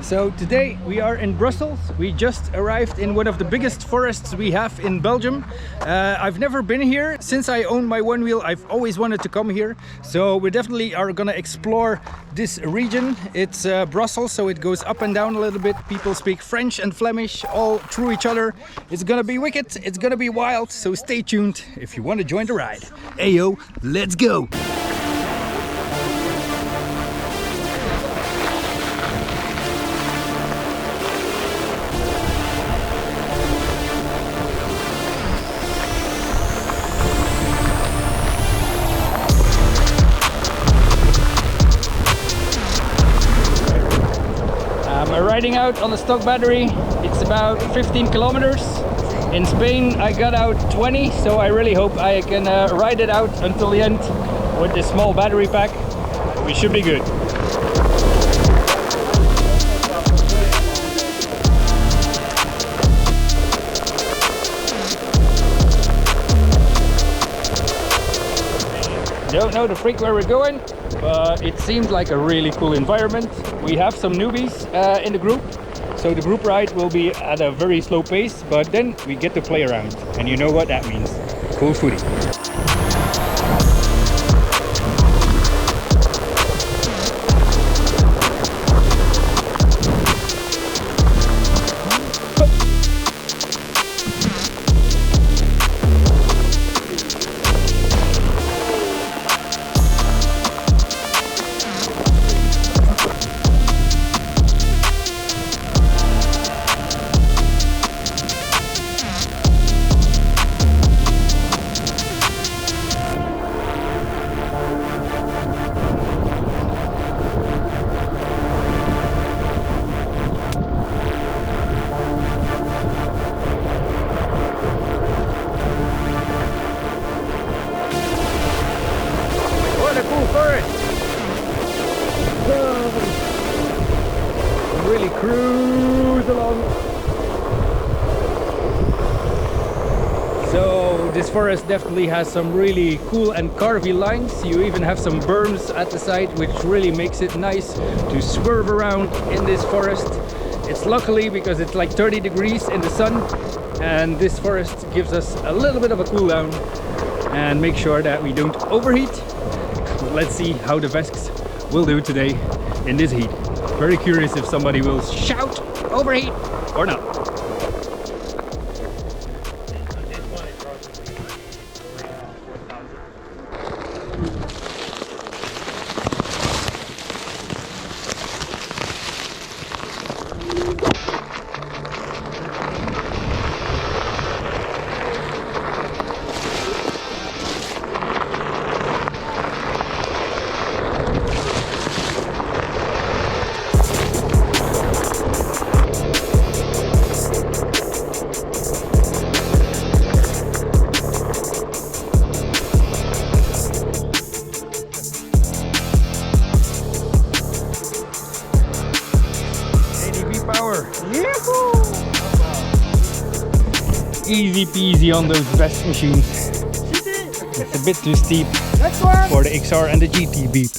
So today we are in Brussels. We just arrived in one of the biggest forests we have in Belgium. I've never been here. Since I own my one wheel, I've always wanted to come here. So we definitely are gonna explore this region. It's Brussels, so it goes up and down a little bit. People speak French and Flemish all through each other. It's gonna be wicked, it's gonna be wild, so stay tuned if you want to join the ride. Ayo, let's go! Riding out on the stock battery. It's about 15 kilometers. In Spain I got out 20, so I really hope I can ride it out until the end with this small battery pack. We should be good. Don't know the freak where we're going, but it seemed like a really cool environment. We have some newbies in the group, so the group ride will be at a very slow pace, but then we get to play around, and you know what that means. Cool footy. Really cruise along. So this forest definitely has some really cool and carvy lines. You even have some berms at the side, which really makes it nice to swerve around in this forest. It's luckily because it's like 30 degrees in the sun, and this forest gives us a little bit of a cool down and make sure that we don't overheat. Let's see how the Vesks will do today in this heat. Very curious if somebody will shout overheat or not. Easy peasy on those best machines. It's a bit too steep for the XR and the GT beep.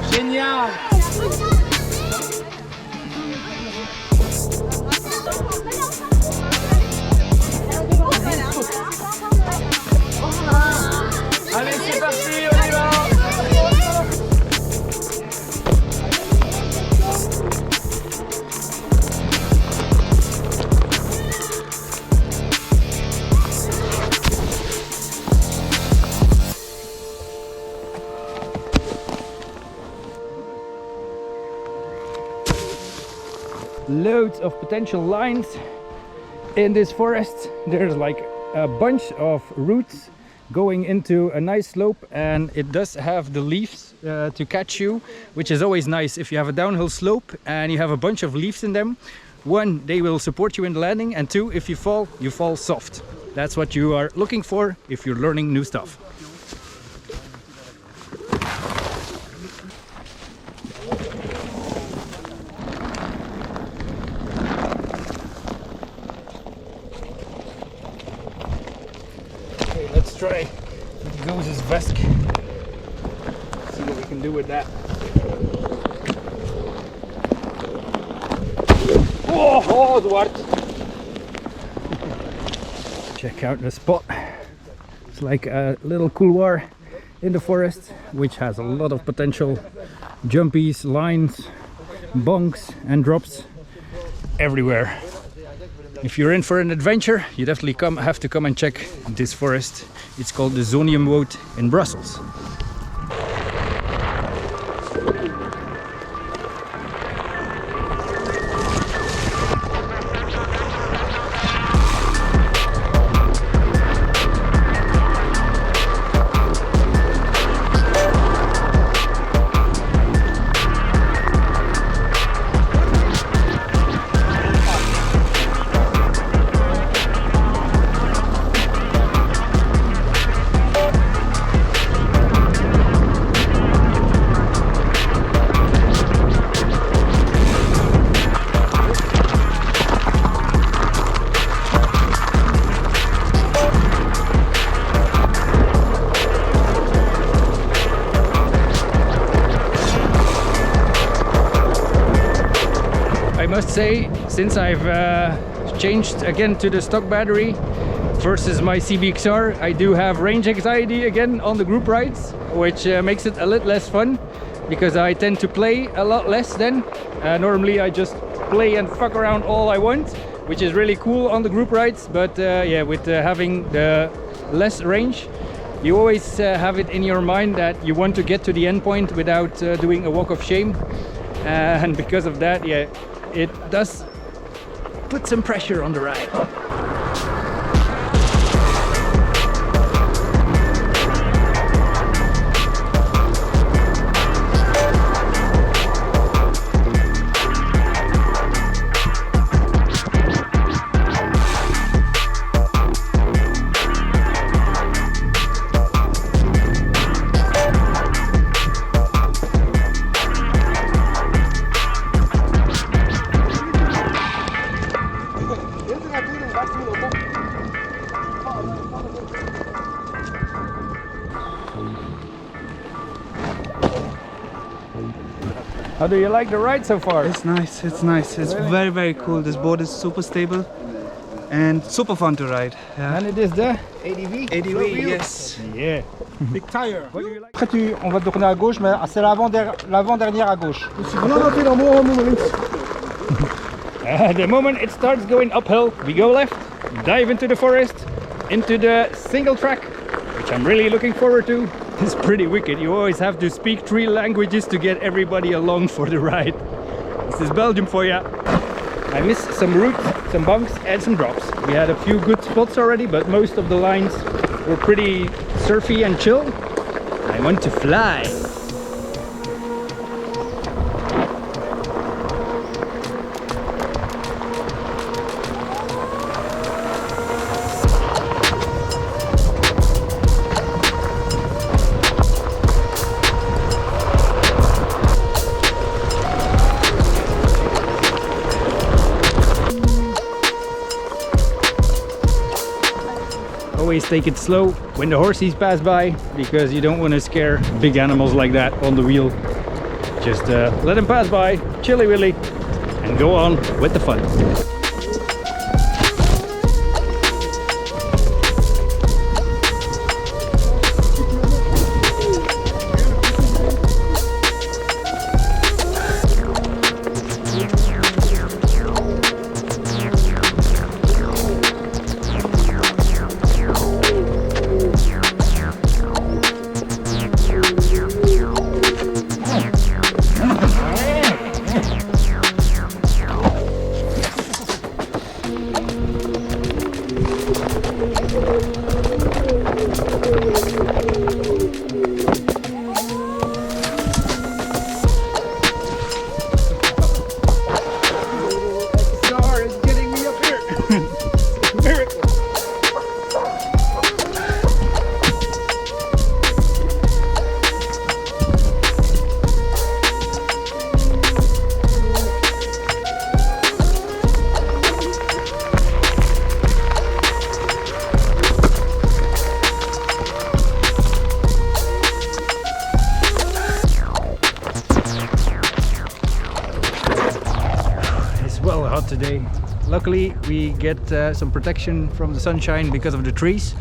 Génial. loads of potential lines in this forest. There's like a bunch of roots going into a nice slope, and it does have the leaves to catch you, which is always nice if you have a downhill slope and you have a bunch of leaves in them. One, they will support you in the landing, and two, if you fall soft. That's what you are looking for if you're learning new stuff. Okay, let's try Goz's Vesk. See what we can do with that. Oh, zwart! Check out the spot. It's like a little couloir in the forest, which has a lot of potential jumpies, lines, bunks and drops everywhere. If you're in for an adventure, you definitely have to come and check this forest. It's called the Zoniënwoud in Brussels. I must say, since I've changed again to the stock battery versus my CBXR, I do have range anxiety again on the group rides, which makes it a little less fun because I tend to play a lot less then. Normally I just play and fuck around all I want, which is really cool on the group rides, but yeah, with having the less range, you always have it in your mind that you want to get to the end point without doing a walk of shame, and because of that, yeah, it does put some pressure on the ride. How do you like the ride so far? It's nice, it's nice. It's Really? very cool. This board is super stable and super fun to ride. Yeah. And it is the ADV. ADV, yes. yeah. Big tire. What do you like? Après, on va tourner à gauche, mais c'est l'avant-dernière à gauche. The moment it starts going uphill, we go left, dive into the forest, into the single track, which I'm really looking forward to. It's pretty wicked. You always have to speak 3 languages to get everybody along for the ride. This is Belgium for ya. I missed some roots, some bumps and some drops. We had a few good spots already, but most of the lines were pretty surfy and chill. I want to fly. Always take it slow when the horses pass by, because you don't want to scare big animals like that on the wheel. Just let them pass by, chilly willy, and go on with the fun. Luckily we get some protection from the sunshine because of the trees.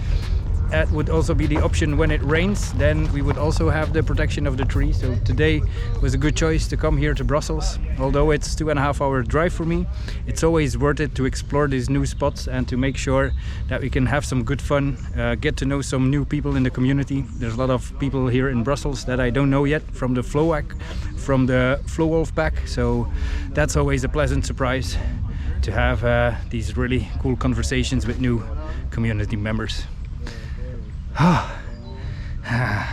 That would also be the option when it rains, then we would also have the protection of the trees. So today was a good choice to come here to Brussels. Although it's 2.5 hour drive for me, it's always worth it to explore these new spots and to make sure that we can have some good fun, get to know some new people in the community. There's a lot of people here in Brussels that I don't know yet from the from the Flowwolf pack, so that's always a pleasant surprise to have these really cool conversations with new community members. I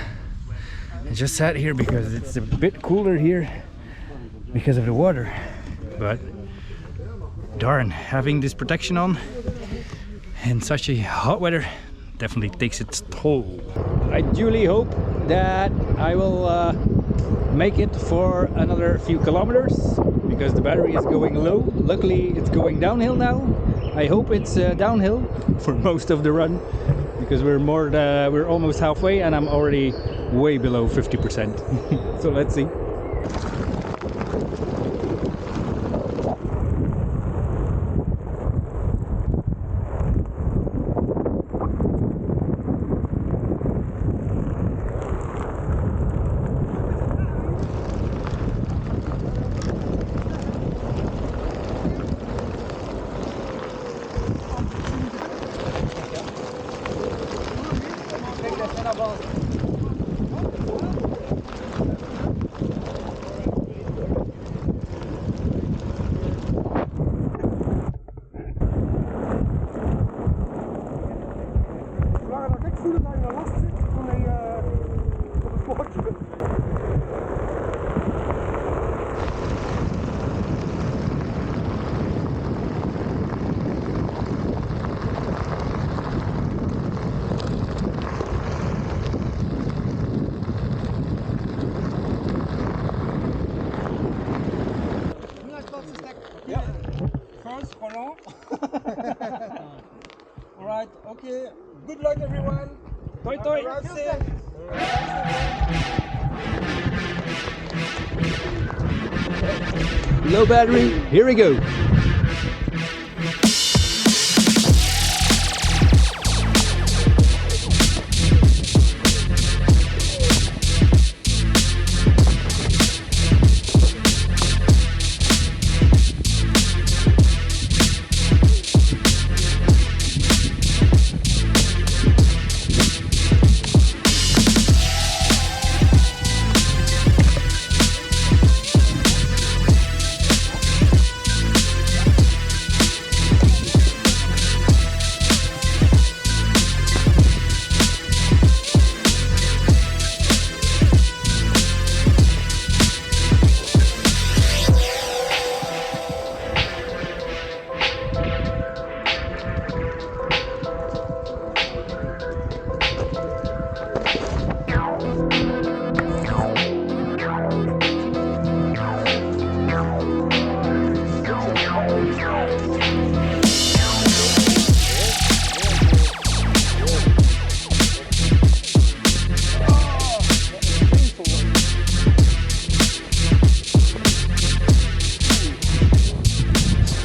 just sat here because it's a bit cooler here because of the water, but darn, having this protection on in such a hot weather definitely takes its toll. I duly hope that I will make it for another few kilometers because the battery is going low. Luckily it's going downhill now. I hope it's downhill for most of the run, because we're almost halfway and I'm already way below 50%. So let's see. Alright, okay. Good luck everyone. Toi toi. Low battery, here we go.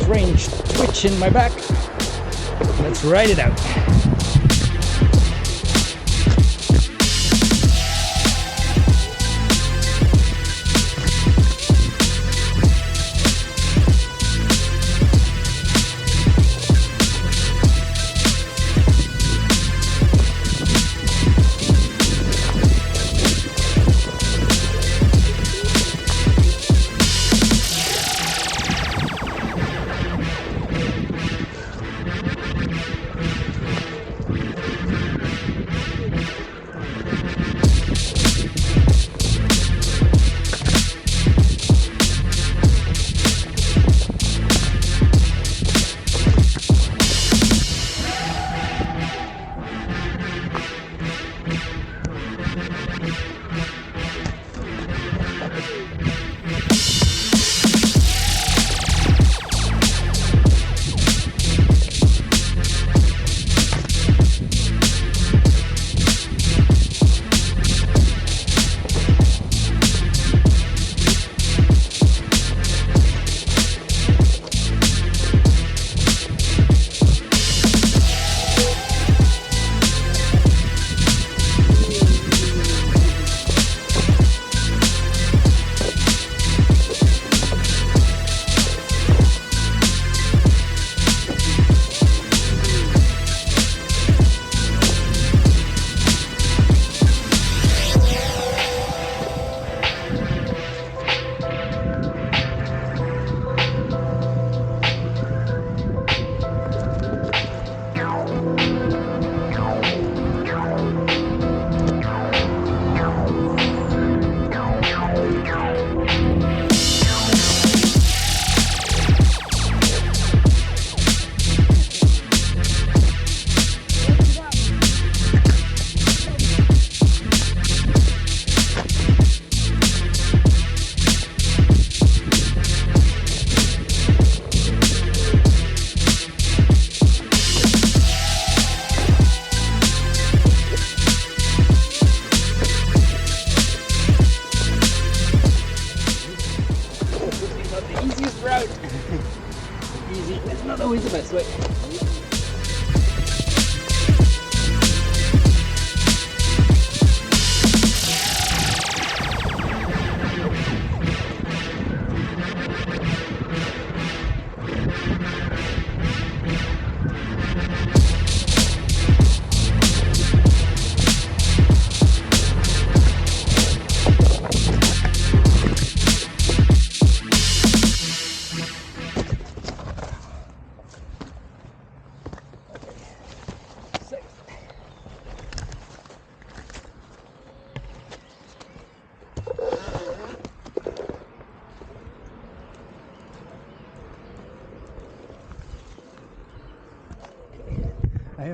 Strange twitch in my back. Let's ride it out.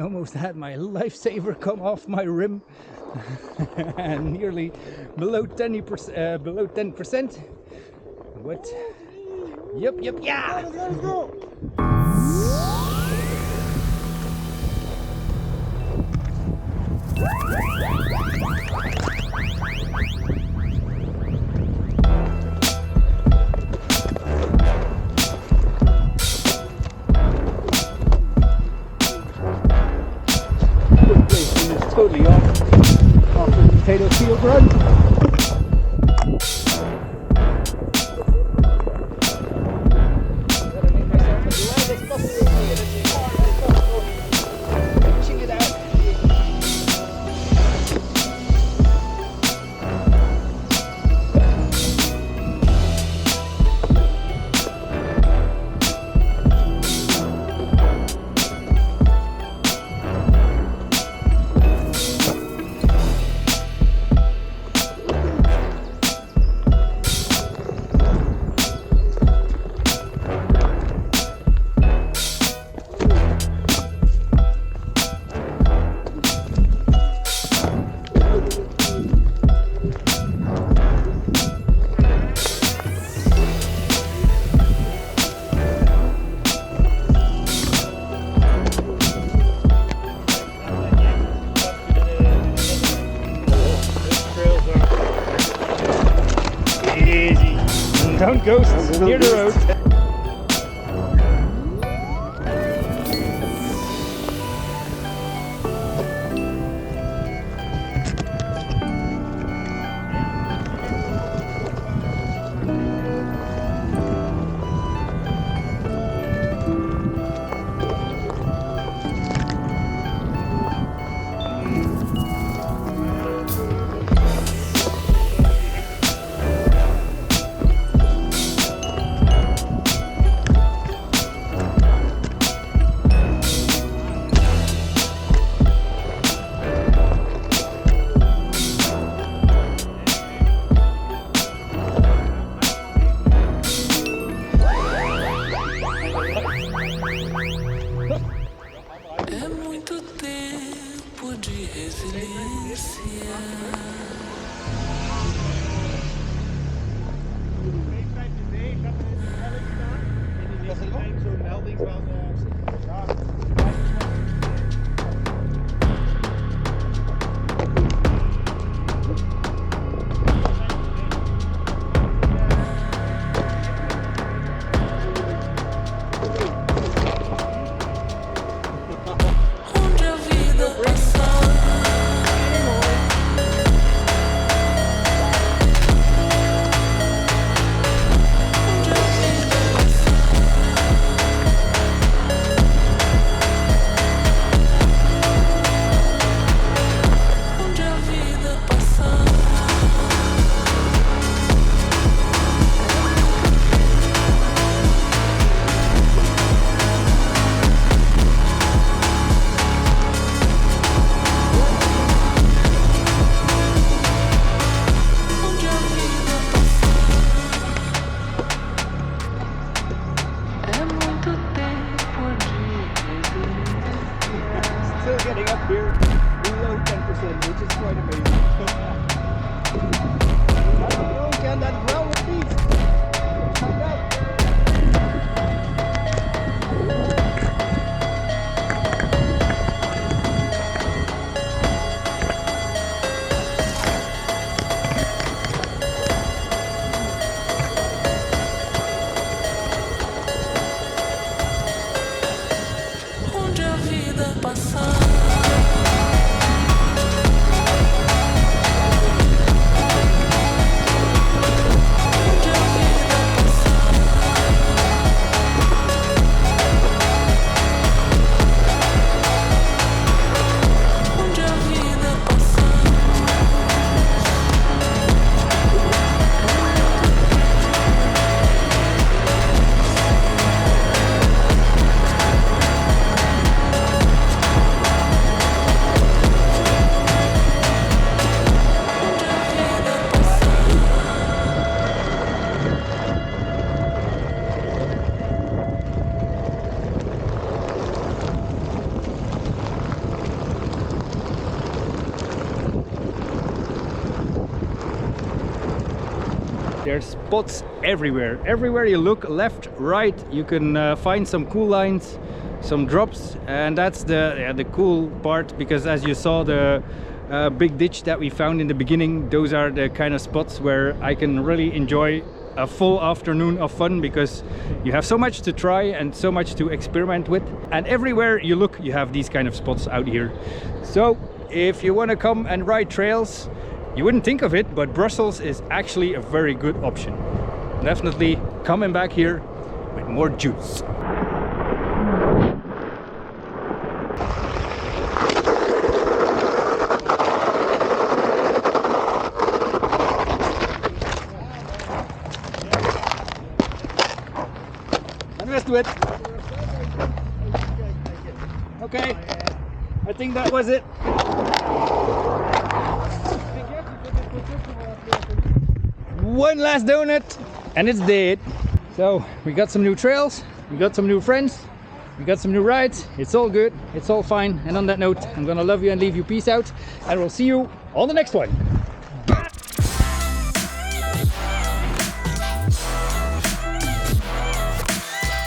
almost had my lifesaver come off my rim and nearly below 10%. Below 10%. What? Yep, yeah! Let's go! Totally off the potato field run. Gotta make myself as loud as possible and as hard as possible. Pitching it out. Easy. Don't go near the road. There's spots everywhere. Everywhere you look, left, right, you can find some cool lines, some drops, and that's the cool part, because as you saw the big ditch that we found in the beginning, those are the kind of spots where I can really enjoy a full afternoon of fun, because you have so much to try and so much to experiment with, and everywhere you look you have these kind of spots out here. So if you want to come and ride trails, you wouldn't think of it, but Brussels is actually a very good option. Definitely coming back here with more juice. Let's do it. Okay, I think that was it. One last donut and it's dead. So we got some new trails, we got some new friends, we got some new rides. It's all good, it's all fine. And on that note, I'm gonna love you and leave you. Peace out, and we'll see you on the next one.